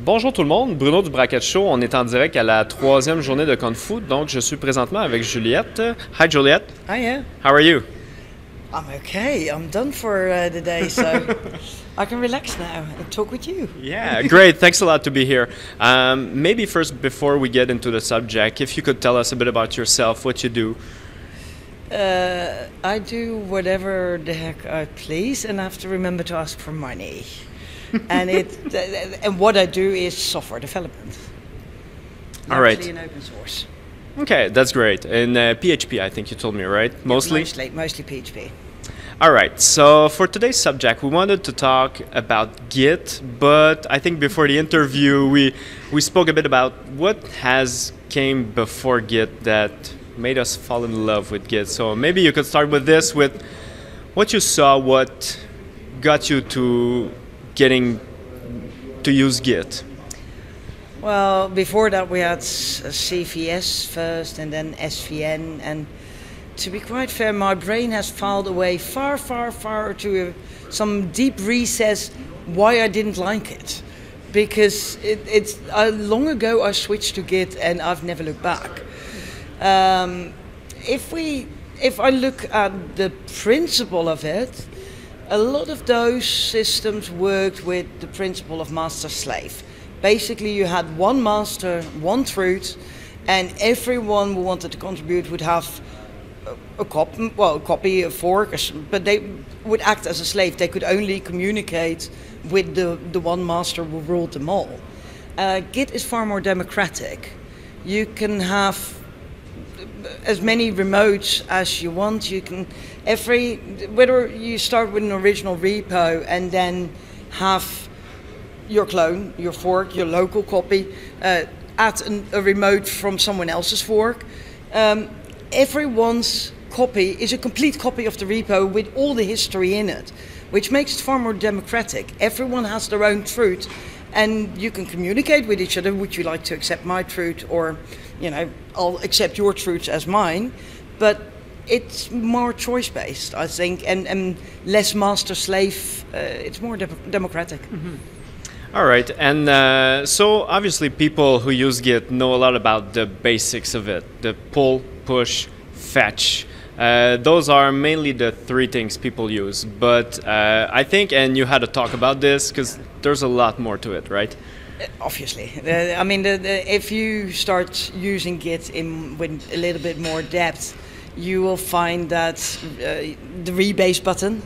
Bonjour tout le monde, Bruno du Bracket Show. On est en direct à la troisième journée de Confoo, donc je suis présentement avec Juliette. Hi Juliette. Hiya. How are you? I'm okay. I'm done for the day, so I can relax now and talk with you. Yeah, great. Thanks a lot to be here. Maybe first, before we get into the subject, if you could tell us a bit about yourself, what you do. I do whatever the heck I please, and I have to remember to ask for money. And what I do is software development. All right. Mostly in open source. Okay, that's great. In PHP, I think you told me, right? Mostly? Mostly PHP. All right, so for today's subject, we wanted to talk about Git, but I think before the interview, we spoke a bit about what has came before Git that made us fall in love with Git. So maybe you could start with this, with what you saw, what got you to getting to use Git. Well, before that we had CVS first and then SVN, and to be quite fair, my brain has filed away far to some deep recess why I didn't like it. Because it's long ago I switched to Git and I've never looked back. If I look at the principle of it, a lot of those systems worked with the principle of master-slave. Basically, you had one master, one truth, and everyone who wanted to contribute would have a copy, a fork, but they would act as a slave. They could only communicate with the one master who ruled them all. Git is far more democratic. You can have as many remotes as you want. You can whether you start with an original repo and then have your clone, your fork, your local copy, add a remote from someone else's fork. Everyone's copy is a complete copy of the repo with all the history in it, which makes it far more democratic. Everyone has their own truth, and you can communicate with each other. Would you like to accept my truth, or, I'll accept your truth as mine? But it's more choice-based, I think, and less master-slave. It's more democratic. Mm-hmm. All right, and so obviously people who use Git know a lot about the basics of it, the pull, push, fetch. Those are mainly the three things people use, but I think, and you had a talk about this, because there's a lot more to it, right? Obviously. If you start using Git with a little bit more depth, you will find that the rebase button,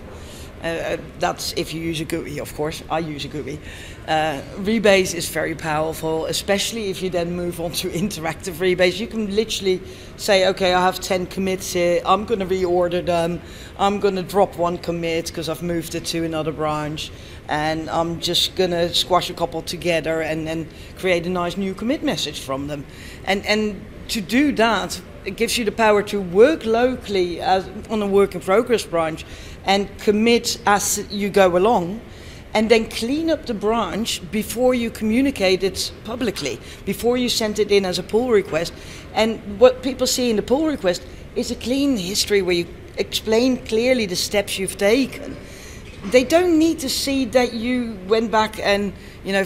that's if you use a GUI, of course. I use a GUI. Rebase is very powerful, especially if you then move on to interactive rebase. You can literally say, okay, I have 10 commits here, I'm going to reorder them, I'm going to drop one commit because I've moved it to another branch, and I'm just going to squash a couple together and then create a nice new commit message from them. And to do that, it gives you the power to work locally on a work in progress branch and commit as you go along, and then clean up the branch before you communicate it publicly, before you send it in as a pull request. And what people see in the pull request is a clean history where you explain clearly the steps you've taken. They don't need to see that you went back and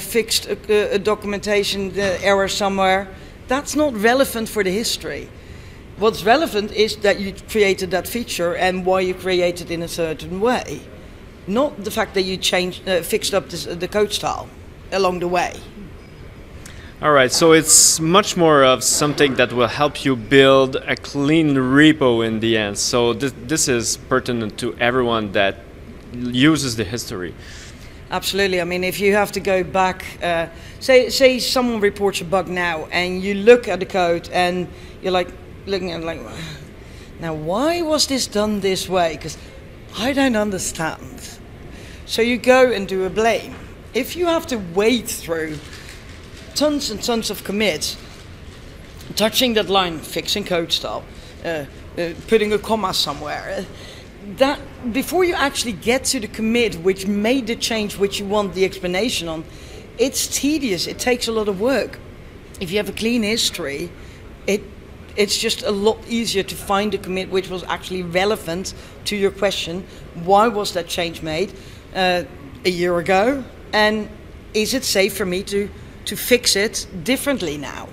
fixed a documentation error somewhere. That's not relevant for the history. What's relevant is that you created that feature and why you created it in a certain way, not the fact that you fixed up the code style along the way. All right, so it's much more of something that will help you build a clean repo in the end. So this is pertinent to everyone that uses the history. Absolutely. If you have to go back, say someone reports a bug now, and you look at the code and you're looking at it now why was this done this way? Because I don't understand. So you go and do a blame. If you have to wade through tons and tons of commits, touching that line, fixing code style, putting a comma somewhere, that before you actually get to the commit which made the change which you want the explanation on, it's tedious, it takes a lot of work. If you have a clean history, it's just a lot easier to find a commit which was actually relevant to your question. Why was that change made a year ago? And is it safe for me to to fix it differently now.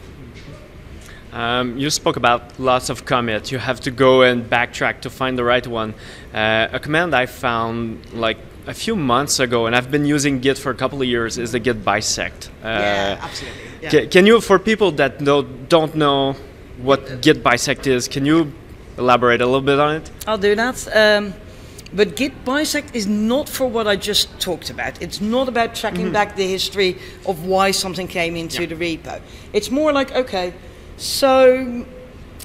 You spoke about lots of commits. You have to go and backtrack to find the right one. A command I found like a few months ago, and I've been using Git for a couple of years, is the git bisect. Yeah, absolutely. Yeah. Can you, for people that don't know what git bisect is, can you elaborate a little bit on it? I'll do that. But git bisect is not for what I just talked about. It's not about tracking back the history of why something came into the repo. It's more like, okay, so,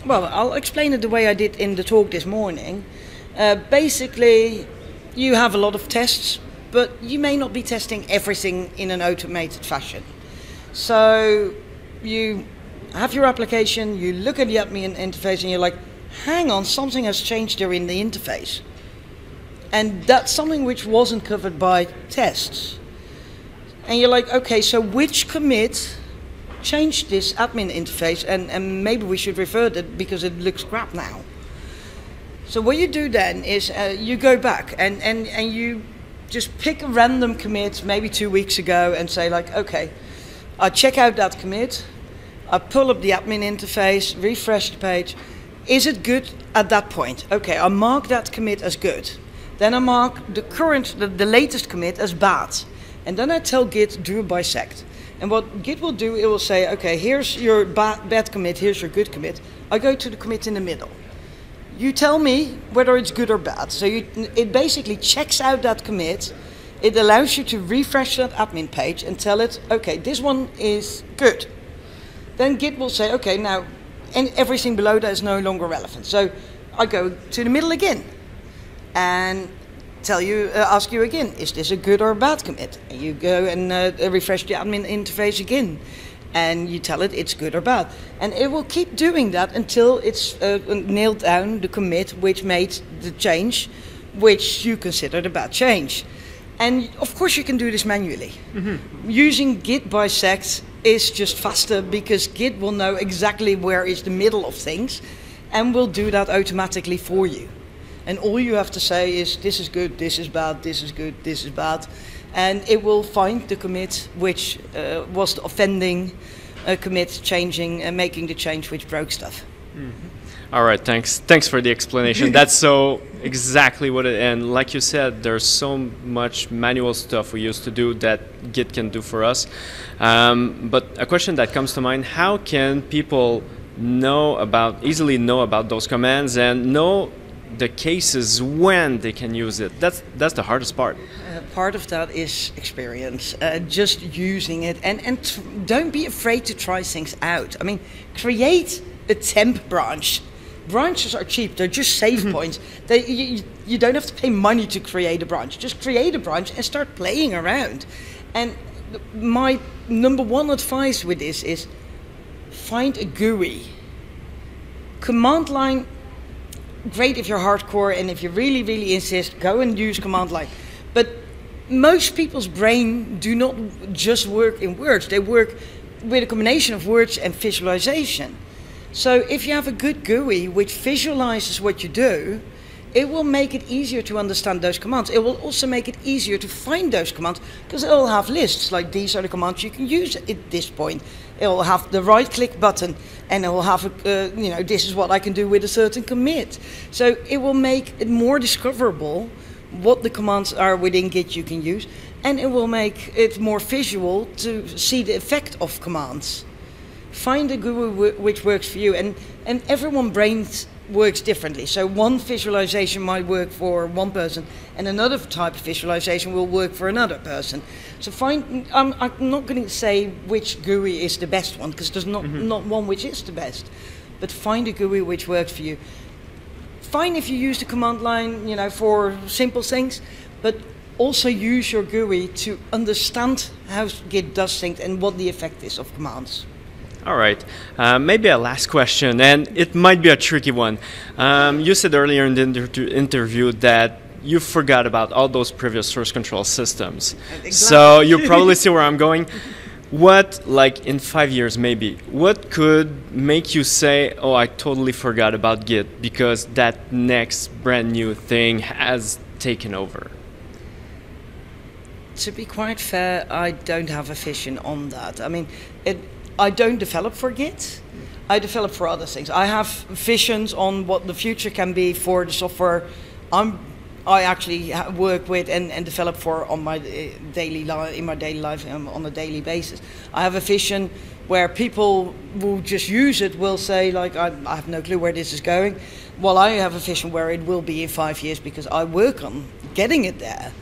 well, I'll explain it the way I did in the talk this morning. Basically, you have a lot of tests, but you may not be testing everything in an automated fashion. So you have your application, you look at the admin interface, and you're like, hang on, something has changed there in the interface. And that's something which wasn't covered by tests. And you're like, okay, so which commit changed this admin interface, and maybe we should revert it because it looks crap now. So what you do then is you go back and you just pick a random commit, maybe 2 weeks ago, and say like, okay, I check out that commit, I pull up the admin interface, refresh the page. Is it good at that point? Okay, I mark that commit as good. Then I mark the latest commit as bad. And then I tell Git, do a bisect. And what Git will do, it will say, okay, here's your bad commit, here's your good commit. I go to the commit in the middle. You tell me whether it's good or bad. So it basically checks out that commit. It allows you to refresh that admin page and tell it, okay, this one is good. Then Git will say, okay, now, and everything below that is no longer relevant. So I go to the middle again and ask you again, is this a good or a bad commit? And you go and refresh the admin interface again. And you tell it it's good or bad. And it will keep doing that until it's nailed down the commit which made the change, which you considered a bad change. And of course you can do this manually. Using git bisect is just faster because Git will know exactly where is the middle of things and will do that automatically for you. And all you have to say is this is good, this is bad, this is good, this is bad. And it will find the commit which was the offending commit, changing and making the change which broke stuff. All right, thanks for the explanation. That's so exactly what it, and like you said, there's so much manual stuff we used to do that Git can do for us. But a question that comes to mind, how can people easily know about those commands and know the cases when they can use it? That's the hardest part. Part of that is experience, just using it, and don't be afraid to try things out. I mean, create a temp branch. Branches are cheap, they're just save points. You don't have to pay money to create a branch. Just create a branch and start playing around. And my number one advice with this is find a GUI. Command line, great if you're hardcore, and if you really, really insist, go and use command line. But most people's brain do not just work in words. They work with a combination of words and visualization. So if you have a good GUI which visualizes what you do, it will make it easier to understand those commands. It will also make it easier to find those commands because it will have lists, like these are the commands you can use at this point. It will have the right click button and it will have, this is what I can do with a certain commit. So it will make it more discoverable what the commands are within Git you can use, and it will make it more visual to see the effect of commands. Find a GUI which works for you, and everyone's brain works differently. So one visualization might work for one person, and another type of visualization will work for another person. So I'm not going to say which GUI is the best one, because there's not one which is the best, but find a GUI which works for you. Fine if you use the command line, for simple things, but also use your GUI to understand how Git does things and what the effect is of commands. All right, maybe a last question, and it might be a tricky one. You said earlier in the interview that you forgot about all those previous source control systems. Exactly. So you probably see where I'm going. What, like in 5 years maybe, what could make you say, oh, I totally forgot about Git because that next brand new thing has taken over? to be quite fair, I don't have a vision on that. I mean, I don't develop for Git. I develop for other things. I have visions on what the future can be for the software I actually work with and develop for on my daily life, in my daily life, on a daily basis. I have a vision where people who just use it will say, like, I have no clue where this is going. Well, I have a vision where it will be in 5 years because I work on getting it there.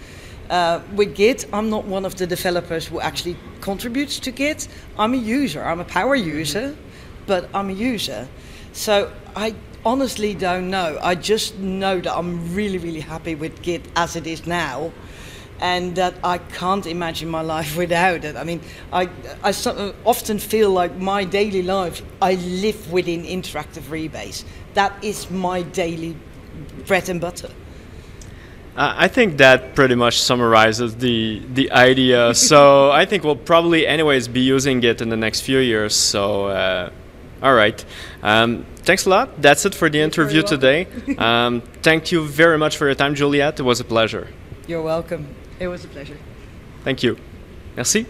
With Git, I'm not one of the developers who actually contributes to Git. I'm a user. I'm a power user, but I'm a user. So I honestly don't know. I just know that I'm really, really happy with Git as it is now, and that I can't imagine my life without it. I mean, I often feel like my daily life, I live within interactive rebase. That is my daily bread and butter. I think that pretty much summarizes the idea. So I think we'll probably anyways be using it in the next few years. So all right. Thanks a lot. That's it for the interview today. Thank you very much for your time, Juliette. It was a pleasure. You're welcome. It was a pleasure. Thank you. Merci.